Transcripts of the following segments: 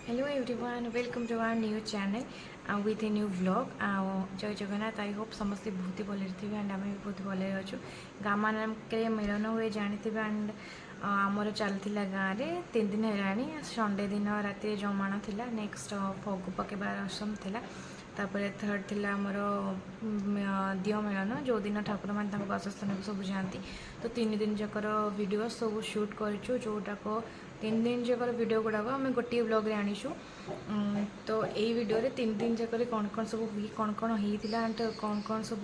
Hello everyone, welcome to our new channel with a new vlog. जय Jagannath. I hope समस्ते बहुत ही भले थे एंड आम भी बहुत भले अच्छु। गाँ मानक मिलन हुए जानते एंड आमर चलता गाँव में 3 दिन है। संडे दिन राति जमाण था, नेक्स्ट फगु पकेबार रसम था, तापर थर्ड थिला आमर दियो मिलन जो दिन ठाकुर मान बासस्थान को सब जाती। तो 3 दिन जाकर वीडियो सब शूट करूँ, जोटाक 3 दिन जाकर वीडियो गुड़ाक आम गोटे ब्लॉग रे आनीचु। तो यही वीडियो रे 3 दिन जाकर कौन कौन सब कौन कौन होता एंड कौन कौन सब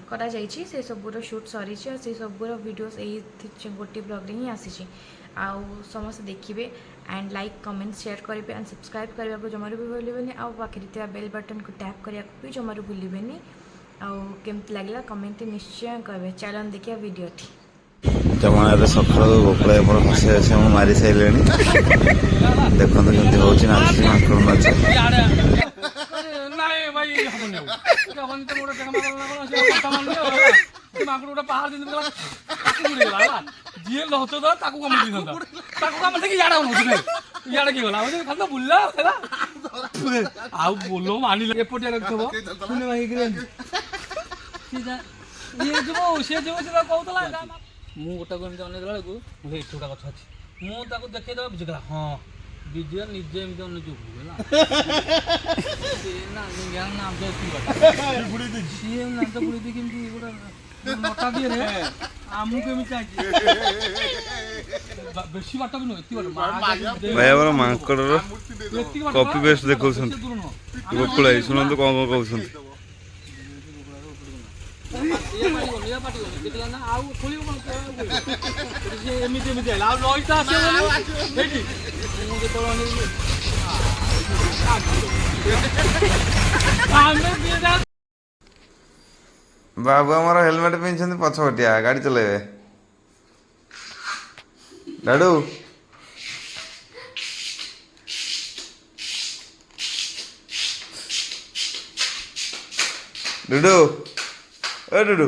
करा जाइछि से सबूर शूट सरी से सबूर वीडियोस यही गोटे ब्लॉग रे ही आसी। आउ समस्त देखिए एंड लाइक कमेंट शेयर करेंगे एंड सब्सक्राइब करने को जमार भी भूलें। आउ पाखे बेल बटन को टैप करने को भी जमार भूलें। आउ केमती लगला कमेंट निश्चय करेंगे। चलन देखिए वीडियो टी जमाना सफल गोकुल हसे हसे मारी सारे देखते केमती हूँ नाच माकड़ नाच जी लहचो कम इे कि गला खाली बुला आउ बोलो मानी एपटिया रखो ये जो सी जो कहला मु गोटा एमती अनेक बेलू मुझे ये गोटा गछ अच्छी मुझे देखा बुझीगला हाँ विजय निजे एमती अनुजु सी नाच बुड़ी दी कमी गोटा नटा दिए आमु केमी बेसी बाट भी नुह भाई माकड़ कॉपी पेस्ट देखो गोकुल शुणु कौन कौन कहते बाबू आमर हेलमेट पिंधि पछपटिया गाड़ी चलेबे डाडू डुडू ए डुडू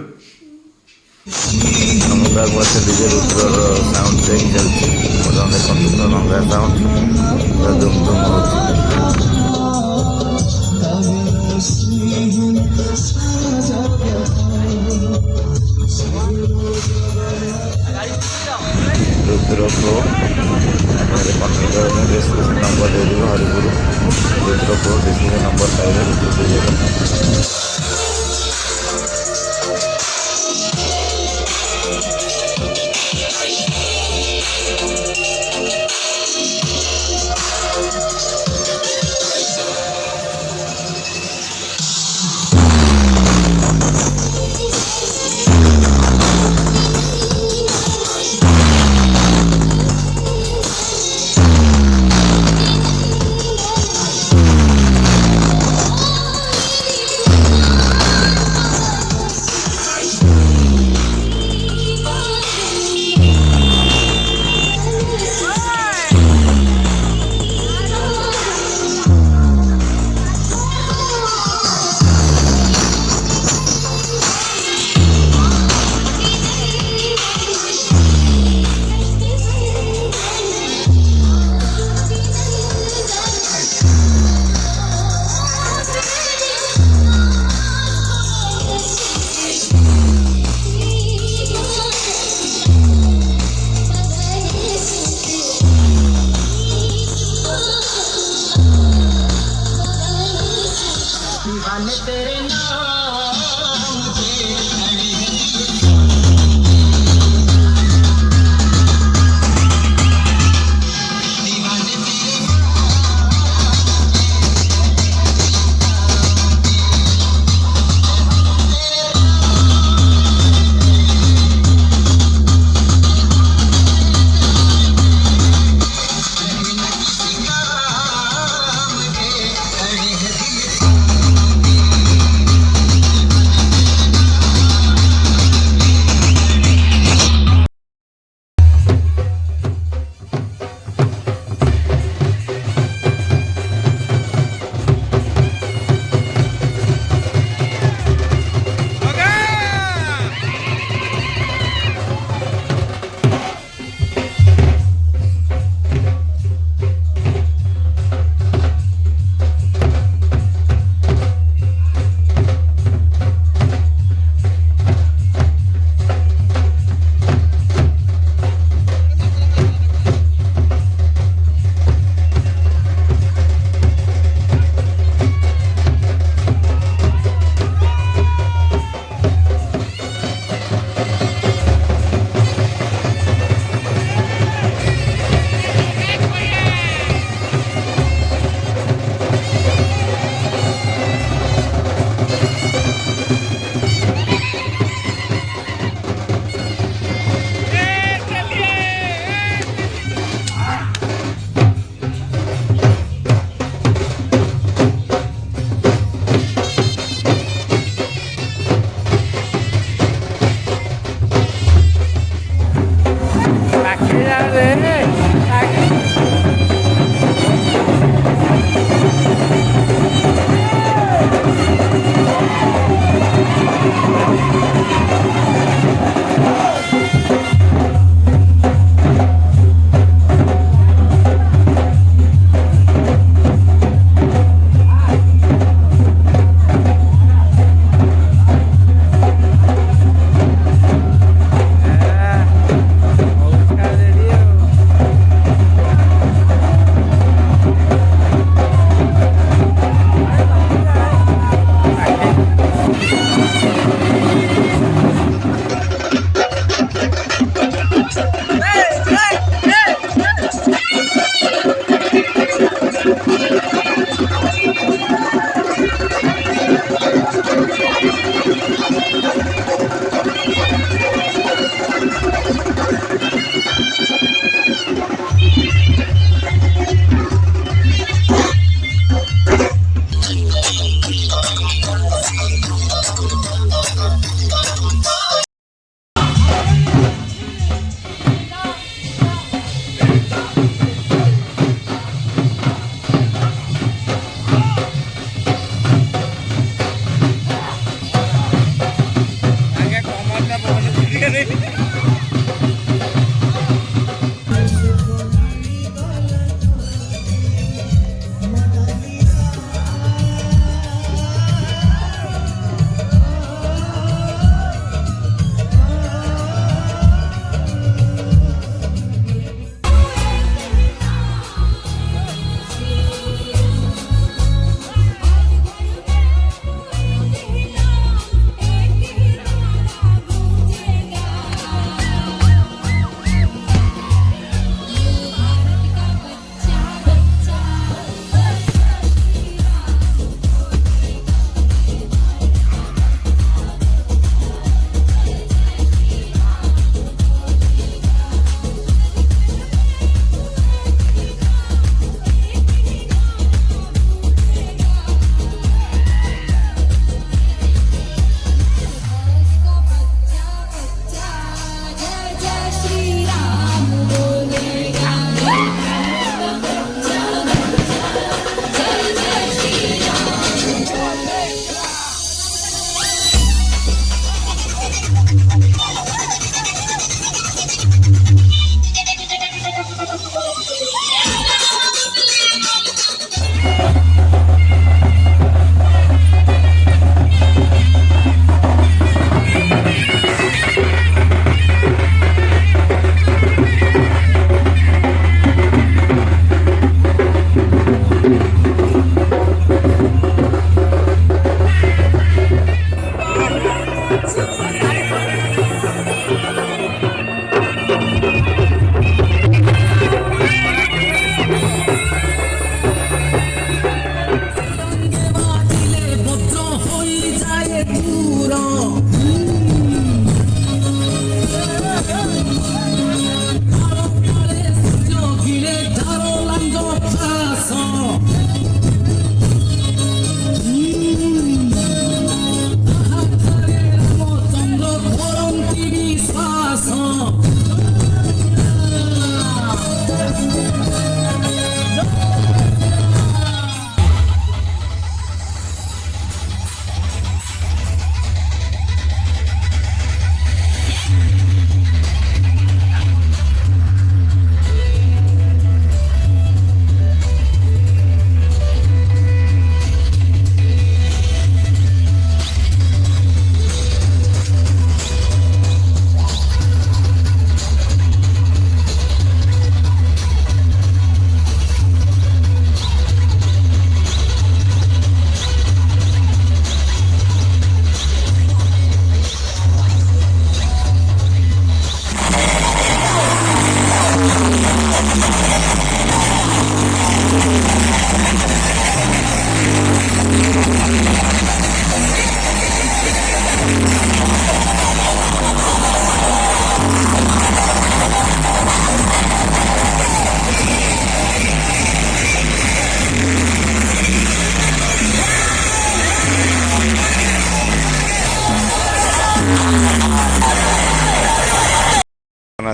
नमस्कार बस डीजे रुद्र साउंड चेक चलती देखते नंगा साउंड धूम धूम रुद्र प्रो डिस्क्रिप्शन नंबर दे देव Haripur Rudra pro description number पाइबे रुद्र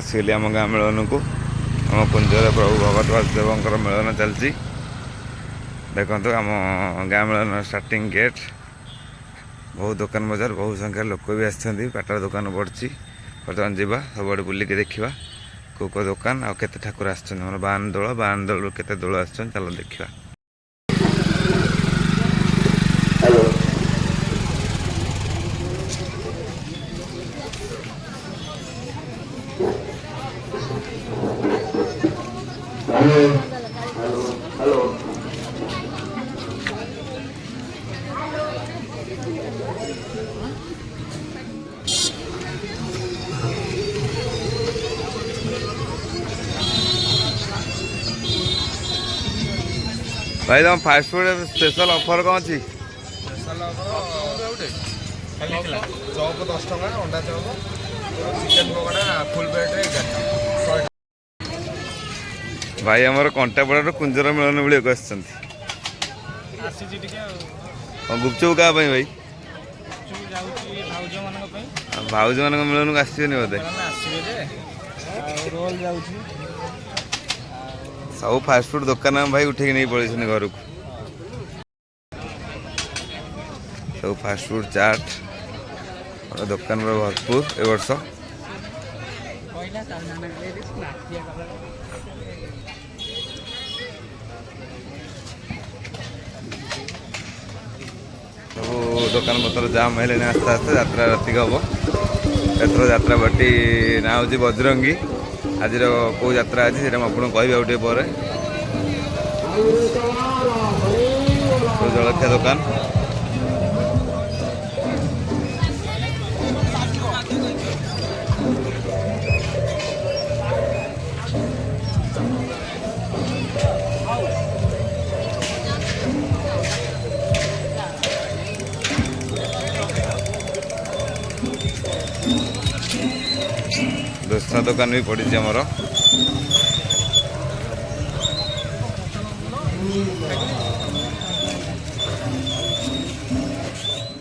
पशिगली आम गाँ मिलन को आम कुंजर प्रभु भगत वासुदेव मिलन चलती देखो आम गाँ मिलन स्टार्टिंग गेट बहुत दुकान बजार बहुत संख्या लोक भी आसछन्ति पाटर दुकान बढ़ी बर्तमान जावा सब बुलिक देखा कौ कौ दुकान आउ केते ठाकुर आसछन्ति हमर बान दल केते दोल आसछन् चलो देखा भाई तुम फास्ट फूड स्पेशल ऑफर कौन अच्छी स्पेशल चौप 10 टका अंडा चौप चिकेन पकोड़ा फुल प्लेट 11 भाई आमर कंटापड़ा कुंजर मिलन बुले गुपचुप क्या भाई भाउज मान मिलन को आसबे बोधे सब फास्ट फूड दुकान भाई उठे नहीं पड़े घर को सब फास्ट फूड चाट दुकान भरपूर ए वर्ष सब दुकान पत्र जाम है आस्ते आस्ते यात्रा राति हम एथर यात्रा बाटी ना हूँ बजरंगी आज कौ यात्रा अच्छी से आपको कह पर जलखिया दुकान दोस्ता दुकान भी पड़ी आमर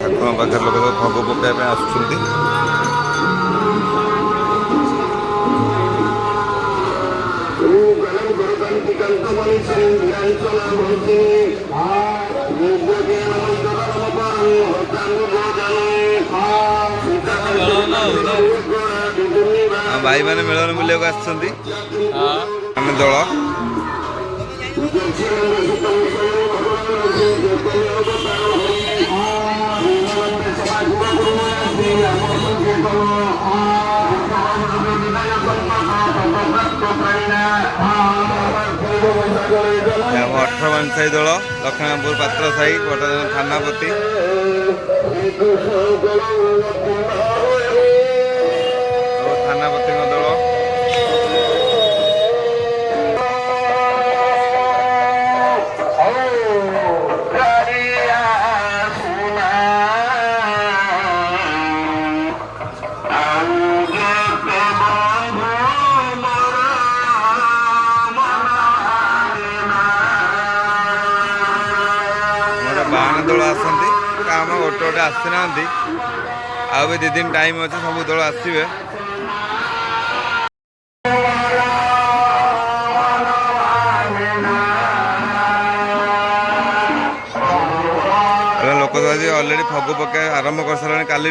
ठाकुर पाखे लोक सब भोग पकाइबा आसुच्छन्ति भाई मैंने मिलन बुलिया आसुच्छन्ति आम दल अठर साई दल लक्ष्मणपुर पात्र साई वर्तमान थानापति थानापति दल बाण दल आसती आम गोटे गोटे आसी ना आ भी 2 दिन टाइम अच्छे सब दल आसवे लोक तो आज अलरेडी फगु पकाई आरंभ कर सारे काली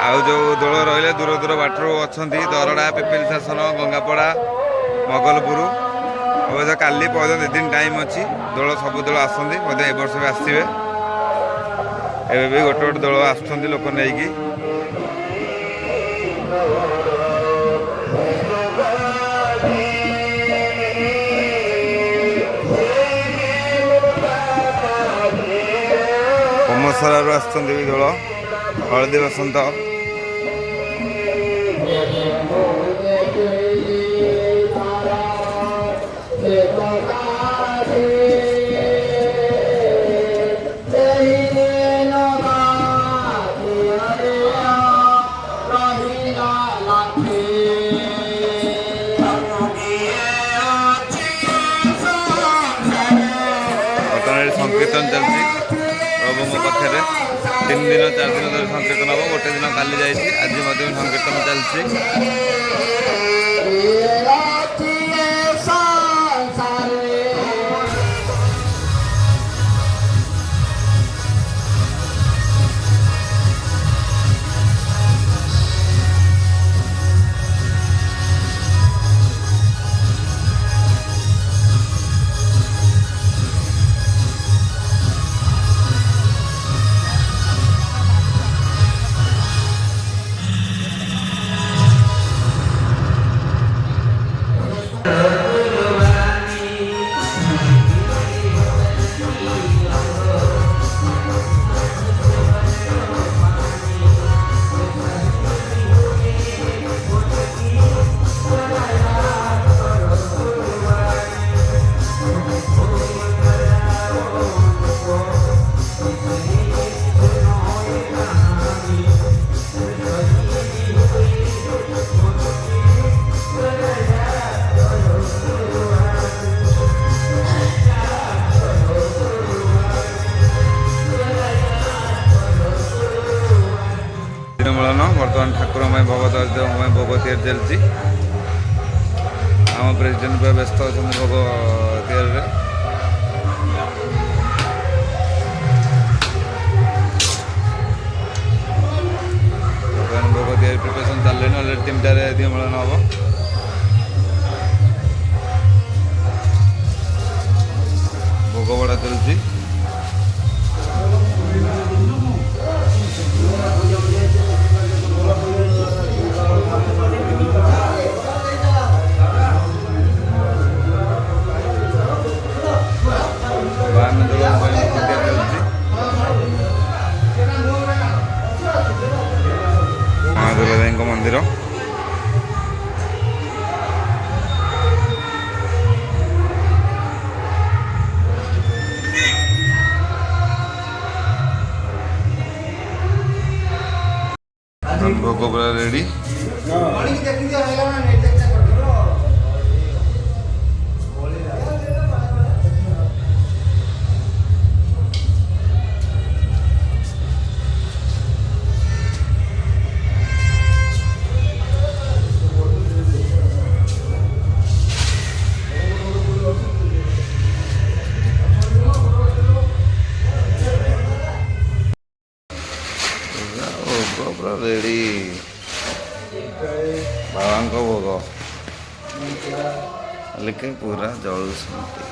आउ जो दल रही दूर दूर बाटर अच्छा दरड़ा पिपिल शासन गंगापड़ा मगलपुर अवश्य काली पर्यटन 2 दिन टाइम अच्छी दल सब दल आसती ए वर्ष भी आसवे एवं भी गोटे गोटे दल आसुँच लोक नहीं कमसर आसुँच दल हलदी बसंत संकीर्तन चलती प्रभु ମୋ ପାଖରେ 3 ଦିନ 4 ଦିନ ଧରି ସଂକୀର୍ତ୍ତନ ହେବ। ଗୋଟେ ଦିନ କାଲି ଯାଇଛି, ଆଜି ମଧ୍ୟ ସଂକୀର୍ତ୍ତନ ଚାଲିଛି। ମିଳନ ବର୍ତ୍ତମାନ ଠାକୁରଙ୍କ ପାଇଁ ଭଗବତ ଦେବଙ୍କ ପାଇଁ ଭୋଗ ତିଆରି ଚାଲିଛି। ଆମ ପ୍ରେସିଡେଣ୍ଟ ପୁରା ବ୍ୟସ୍ତ ଅଛନ୍ତି ଭୋଗ ତିଆରିରେ। ବର୍ତ୍ତମାନ ଭୋଗ ତିଆରି ପ୍ରିପାରେସନ୍ ଚାଲିଲେଣି। ଅଲରେଡ଼ି 3ଟାରେ ଦିଅ ମିଳନ ହେବ। ଭୋଗ ବଢ଼ା ଚାଲିଛି। ମହାଦେବଙ୍କ ମନ୍ଦିର ଭୋଗ ପୁରା ରେଡି। ପୁରା ରେଡି ବାବାଙ୍କ ଭୋଗ ଲେଖେ ପୁରା ଜଳୁଛନ୍ତି।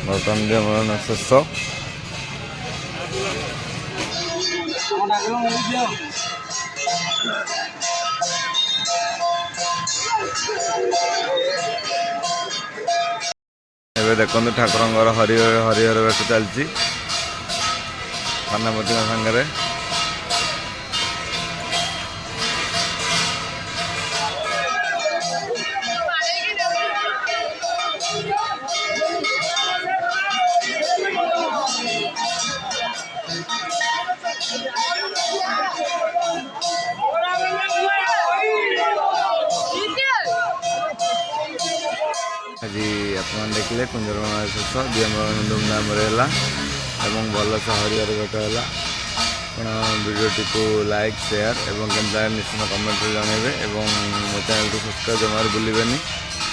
ବର୍ତ୍ତମାନ ମିଳନ ଶେଷ। ଏବେ ଦେଖନ୍ତୁ ଠାକୁରଙ୍କର ହରିହର ବେଶ ଚାଲିଛି ପାନାପତିଙ୍କ ସାଙ୍ଗରେ। ଆଜି ଆପଣମାନେ ଦେଖିଲେ କୁଞ୍ଜର ମେଳା ଶେଷ ଦିଅ ମେଳନ ଧୁମଧାମରେ ହେଲା ଏବଂ ଭଲସେ ହରିହର ଭେଟ ହେଲା। ଆପଣ ଭିଡ଼ିଓଟିକୁ ଲାଇକ୍ ସେୟାର ଏବଂ କେମିତି ଲାଗେ ନିଶ୍ଚିତ କମେଣ୍ଟରେ ଜଣାଇବେ ଏବଂ ମୋ ଚ୍ୟାନେଲକୁ ସବସ୍କ୍ରାଇବ୍ ଜମାରୁ ଭୁଲିବେନି।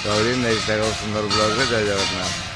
ରହିଲି ନେକ୍ସଟ ସୁନ୍ଦର ବ୍ଲଗ୍ରେ। ଜୟ ଜଗନ୍ନାଥ।